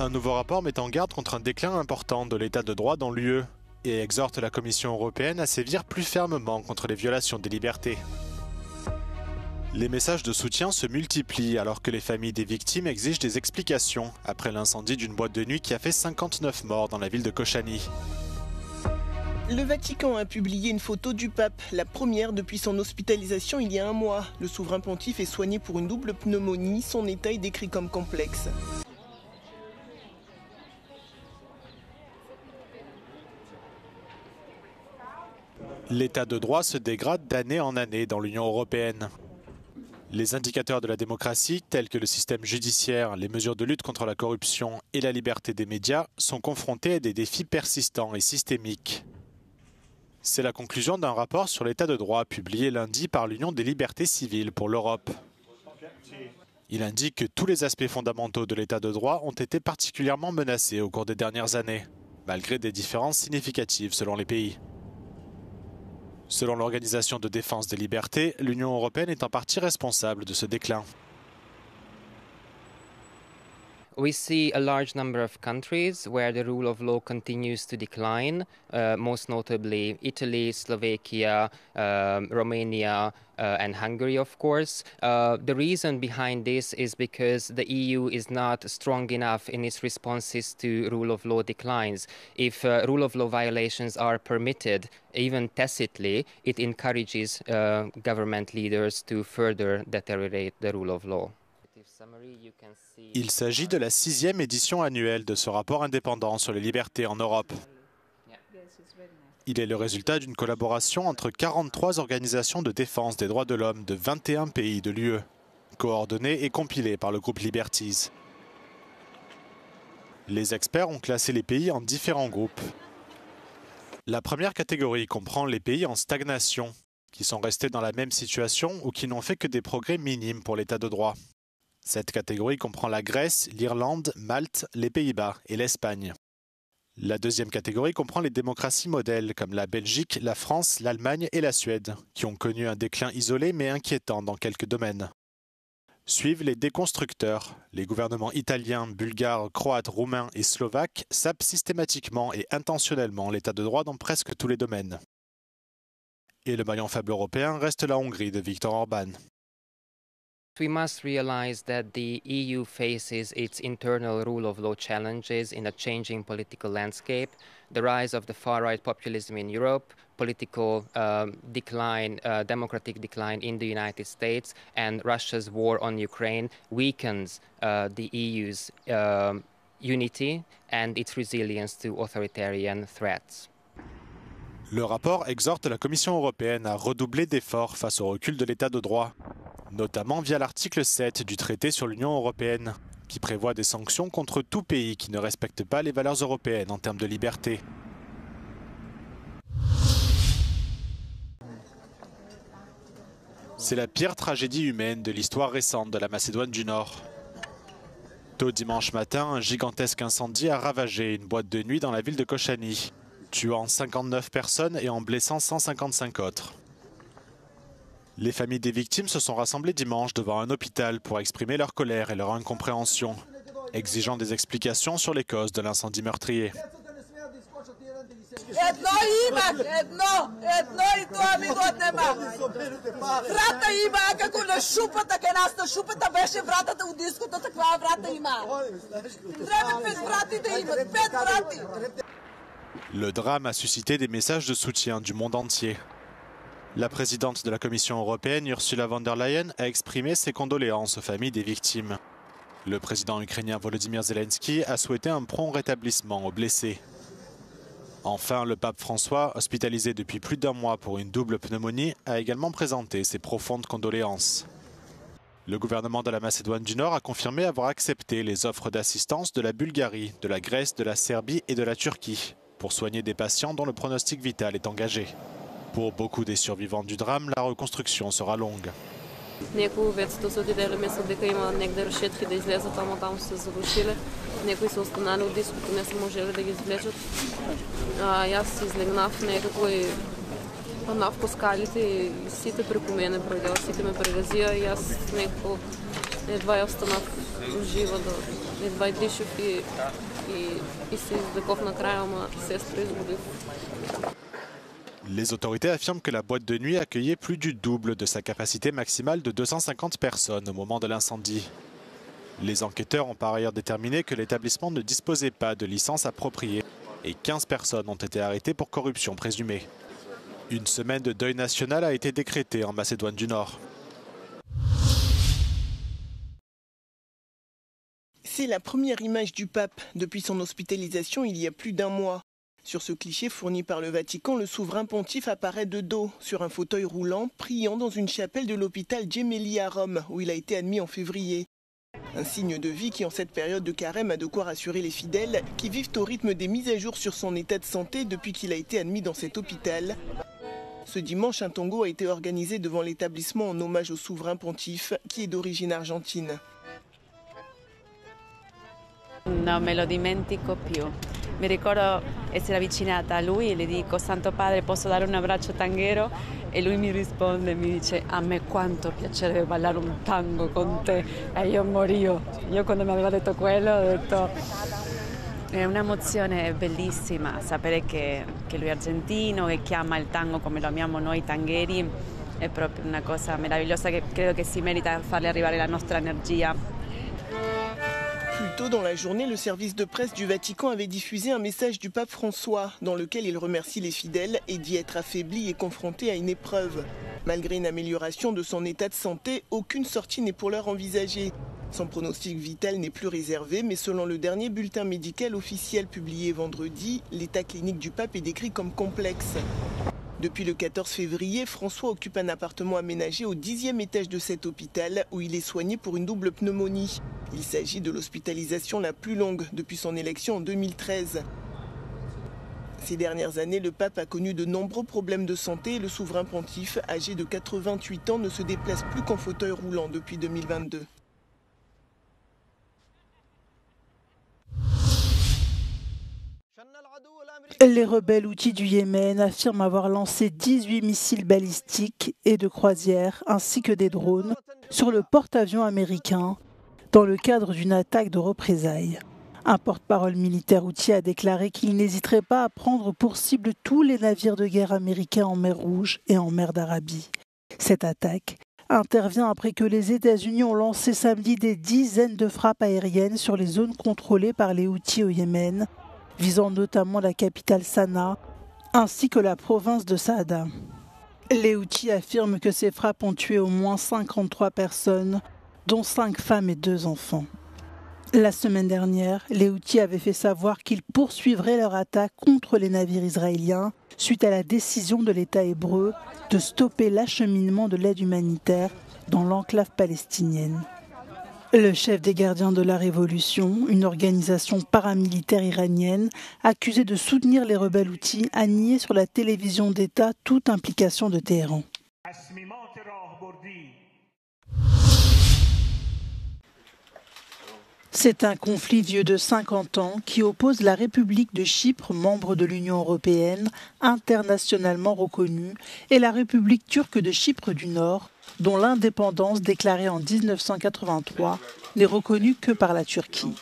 Un nouveau rapport met en garde contre un déclin important de l'état de droit dans l'UE et exhorte la Commission européenne à sévir plus fermement contre les violations des libertés. Les messages de soutien se multiplient alors que les familles des victimes exigent des explications après l'incendie d'une boîte de nuit qui a fait 59 morts dans la ville de Košani. Le Vatican a publié une photo du pape, la première depuis son hospitalisation il y a un mois. Le souverain pontife est soigné pour une double pneumonie, son état est décrit comme complexe. L'état de droit se dégrade d'année en année dans l'Union européenne. Les indicateurs de la démocratie, tels que le système judiciaire, les mesures de lutte contre la corruption et la liberté des médias, sont confrontés à des défis persistants et systémiques. C'est la conclusion d'un rapport sur l'état de droit publié lundi par l'Union des libertés civiles pour l'Europe. Il indique que tous les aspects fondamentaux de l'état de droit ont été particulièrement menacés au cours des dernières années, malgré des différences significatives selon les pays. Selon l'Organisation de défense des libertés, l'Union européenne est en partie responsable de ce déclin. We see a large number of countries where the rule of law continues to decline, most notably Italy, Slovakia, Romania, and Hungary, of course. The reason behind this is because the EU is not strong enough in its responses to rule of law declines. If rule of law violations are permitted, even tacitly, it encourages government leaders to further deteriorate the rule of law. Il s'agit de la 6e édition annuelle de ce rapport indépendant sur les libertés en Europe. Il est le résultat d'une collaboration entre 43 organisations de défense des droits de l'homme de 21 pays de l'UE, coordonnée et compilée par le groupe Liberties. Les experts ont classé les pays en différents groupes. La première catégorie comprend les pays en stagnation, qui sont restés dans la même situation ou qui n'ont fait que des progrès minimes pour l'état de droit. Cette catégorie comprend la Grèce, l'Irlande, Malte, les Pays-Bas et l'Espagne. La deuxième catégorie comprend les démocraties modèles comme la Belgique, la France, l'Allemagne et la Suède, qui ont connu un déclin isolé mais inquiétant dans quelques domaines. Suivent les déconstructeurs. Les gouvernements italiens, bulgares, croates, roumains et slovaques sapent systématiquement et intentionnellement l'état de droit dans presque tous les domaines. Et le maillon faible européen reste la Hongrie de Viktor Orban. We must realize that the EU faces its internal rule of law challenges in a changing political landscape, the rise of the far-right populism in Europe, political decline, democratic decline in the United States, and Russia's war on Ukraine weakens the EU's unity and its resilience to authoritarian threats. Le rapport exhorte la Commission européenne à redoubler d'efforts face au recul de l'état de droit, notamment via l'article 7 du traité sur l'Union européenne, qui prévoit des sanctions contre tout pays qui ne respecte pas les valeurs européennes en termes de liberté. C'est la pire tragédie humaine de l'histoire récente de la Macédoine du Nord. Tôt dimanche matin, un gigantesque incendie a ravagé une boîte de nuit dans la ville de Košani, tuant 59 personnes et en blessant 155 autres. Les familles des victimes se sont rassemblées dimanche devant un hôpital pour exprimer leur colère et leur incompréhension, exigeant des explications sur les causes de l'incendie meurtrier. Le drame a suscité des messages de soutien du monde entier. La présidente de la Commission européenne, Ursula von der Leyen, a exprimé ses condoléances aux familles des victimes. Le président ukrainien Volodymyr Zelensky a souhaité un prompt rétablissement aux blessés. Enfin, le pape François, hospitalisé depuis plus d'un mois pour une double pneumonie, a également présenté ses profondes condoléances. Le gouvernement de la Macédoine du Nord a confirmé avoir accepté les offres d'assistance de la Bulgarie, de la Grèce, de la Serbie et de la Turquie pour soigner des patients dont le pronostic vital est engagé. Pour beaucoup des survivants du drame, la reconstruction sera longue. Някои овецата са отидели мислят дека има негде решетки да излезат, ама там са се задушили. Някои са останали от диското, не са можели да ги извлечат. Аз излегнах некакво панав по скалите и сите преко мене пройдела, сите ме прегазија и аз некако едва ја останав жива да едва дишах и се издъкох накрая, ама сестра изгубих. Les autorités affirment que la boîte de nuit accueillait plus du double de sa capacité maximale de 250 personnes au moment de l'incendie. Les enquêteurs ont par ailleurs déterminé que l'établissement ne disposait pas de licence appropriée et 15 personnes ont été arrêtées pour corruption présumée. Une semaine de deuil national a été décrétée en Macédoine du Nord. C'est la première image du pape depuis son hospitalisation il y a plus d'un mois. Sur ce cliché fourni par le Vatican, le souverain pontife apparaît de dos, sur un fauteuil roulant, priant dans une chapelle de l'hôpital Gemelli à Rome, où il a été admis en février. Un signe de vie qui, en cette période de carême, a de quoi rassurer les fidèles qui vivent au rythme des mises à jour sur son état de santé depuis qu'il a été admis dans cet hôpital. Ce dimanche, un tango a été organisé devant l'établissement en hommage au souverain pontife, qui est d'origine argentine. Non me lo dimentico più. Mi ricordo essere avvicinata a lui e le dico: Santo Padre, posso dare un abbraccio tanghero? E lui mi risponde, mi dice: a me quanto piacerebbe ballare un tango con te. E io morivo. Io quando mi aveva detto quello ho detto: è un'emozione bellissima sapere che lui è argentino e che ama il tango come lo amiamo noi tangheri. È proprio una cosa meravigliosa che credo che si merita farle arrivare la nostra energia. Plus tôt dans la journée, le service de presse du Vatican avait diffusé un message du pape François dans lequel il remercie les fidèles et dit être affaibli et confronté à une épreuve. Malgré une amélioration de son état de santé, aucune sortie n'est pour l'heure envisagée. Son pronostic vital n'est plus réservé, mais selon le dernier bulletin médical officiel publié vendredi, l'état clinique du pape est décrit comme complexe. Depuis le 14 février, François occupe un appartement aménagé au 10e étage de cet hôpital où il est soigné pour une double pneumonie. Il s'agit de l'hospitalisation la plus longue depuis son élection en 2013. Ces dernières années, le pape a connu de nombreux problèmes de santé et le souverain pontife, âgé de 88 ans, ne se déplace plus qu'en fauteuil roulant depuis 2022. Les rebelles houthis du Yémen affirment avoir lancé 18 missiles balistiques et de croisière ainsi que des drones sur le porte-avions américain dans le cadre d'une attaque de représailles. Un porte-parole militaire houthi a déclaré qu'il n'hésiterait pas à prendre pour cible tous les navires de guerre américains en mer Rouge et en mer d'Arabie. Cette attaque intervient après que les États-Unis ont lancé samedi des dizaines de frappes aériennes sur les zones contrôlées par les Houthis au Yémen, visant notamment la capitale Sanaa, ainsi que la province de Saada. Les Houthis affirment que ces frappes ont tué au moins 53 personnes, dont 5 femmes et 2 enfants. La semaine dernière, les Houthis avaient fait savoir qu'ils poursuivraient leur attaque contre les navires israéliens suite à la décision de l'État hébreu de stopper l'acheminement de l'aide humanitaire dans l'enclave palestinienne. Le chef des gardiens de la Révolution, une organisation paramilitaire iranienne, accusée de soutenir les rebelles houthis, a nié sur la télévision d'État toute implication de Téhéran. C'est un conflit vieux de 50 ans qui oppose la République de Chypre, membre de l'Union européenne, internationalement reconnue, et la République turque de Chypre du Nord, dont l'indépendance déclarée en 1983 n'est reconnue que par la Turquie.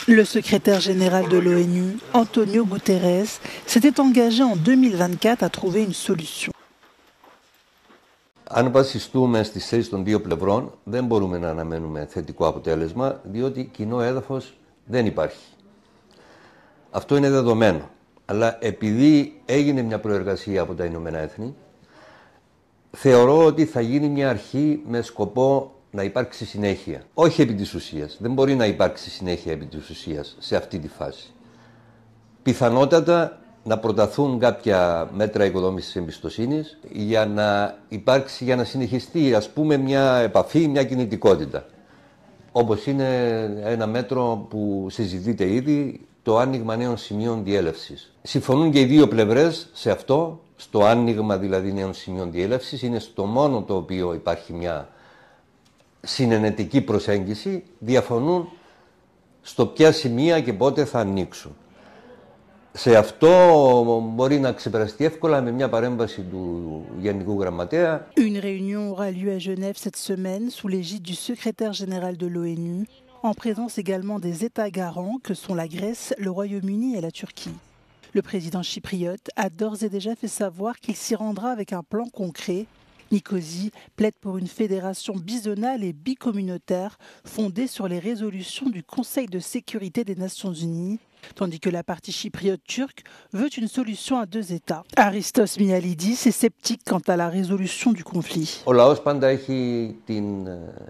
Le secrétaire général de l'ONU, Antonio Guterres, s'était engagé en 2024 à trouver une solution. Αν βασιστούμε στις θέσεις των δύο πλευρών, δεν μπορούμε να αναμένουμε θετικό αποτέλεσμα, διότι κοινό έδαφος δεν υπάρχει. Αυτό είναι δεδομένο. Αλλά επειδή έγινε μια προεργασία από τα Ηνωμένα Έθνη, θεωρώ ότι θα γίνει μια αρχή με σκοπό να υπάρξει συνέχεια. Όχι επί της ουσίας. Δεν μπορεί να υπάρξει συνέχεια επί της ουσίας σε αυτή τη φάση. Πιθανότατα να προταθούν κάποια μέτρα οικοδόμησης εμπιστοσύνης για να υπάρξει, για να συνεχιστεί, ας πούμε, μια επαφή, μια κινητικότητα. Όπως είναι ένα μέτρο που συζητείται ήδη, το άνοιγμα νέων σημείων διέλευσης. Συμφωνούν και οι δύο πλευρές σε αυτό, στο άνοιγμα δηλαδή νέων σημείων διέλευσης, είναι στο μόνο το οποίο υπάρχει μια συνενετική προσέγγιση, διαφωνούν στο ποια σημεία και πότε θα ανοίξουν. Σε αυτό μπορεί να ξεπεραστεί εύκολα με μια παρέμβαση του Γενικού Γραμματέα. Une réunion aura lieu à Genève cette semaine sous l'égide du secrétaire général de l'ONU en présence également des États garants que sont la Grèce, le Royaume-Uni et la Turquie. Le président chypriote a d'ores et déjà fait savoir qu'il s'y rendra avec un plan concret. Nicosie plaide pour une fédération bizonale et bicommunautaire fondée sur les résolutions du Conseil de sécurité des Nations Unies, tandis que la partie chypriote turque veut une solution à 2 États. Aristos Mialidis est sceptique quant à la résolution du conflit. Ο λαός πάντα έχει την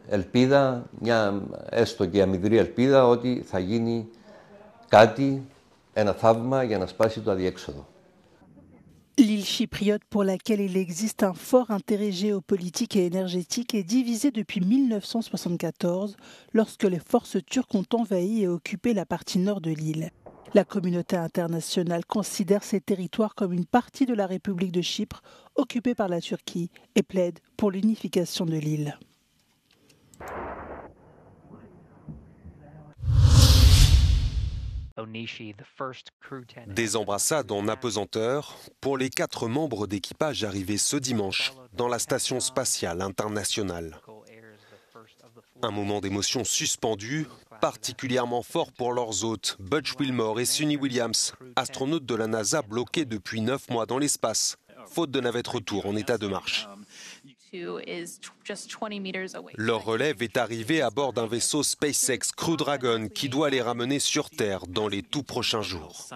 ελπίδα, μια έστω και αμυδρή ελπίδα, ότι θα γίνει κάτι, ένα θαύμα για να σπάσει το αδιέξοδο. L'île chypriote, pour laquelle il existe un fort intérêt géopolitique et énergétique, est divisée depuis 1974, lorsque les forces turques ont envahi et occupé la partie nord de l'île. La communauté internationale considère ces territoires comme une partie de la République de Chypre, occupée par la Turquie, et plaide pour l'unification de l'île. Des embrassades en apesanteur pour les 4 membres d'équipage arrivés ce dimanche dans la station spatiale internationale. Un moment d'émotion suspendu, particulièrement fort pour leurs hôtes, Butch Wilmore et Suni Williams, astronautes de la NASA bloqués depuis 9 mois dans l'espace, faute de navette retour en état de marche. Leur relève est arrivée à bord d'un vaisseau SpaceX Crew Dragon qui doit les ramener sur Terre dans les tout prochains jours.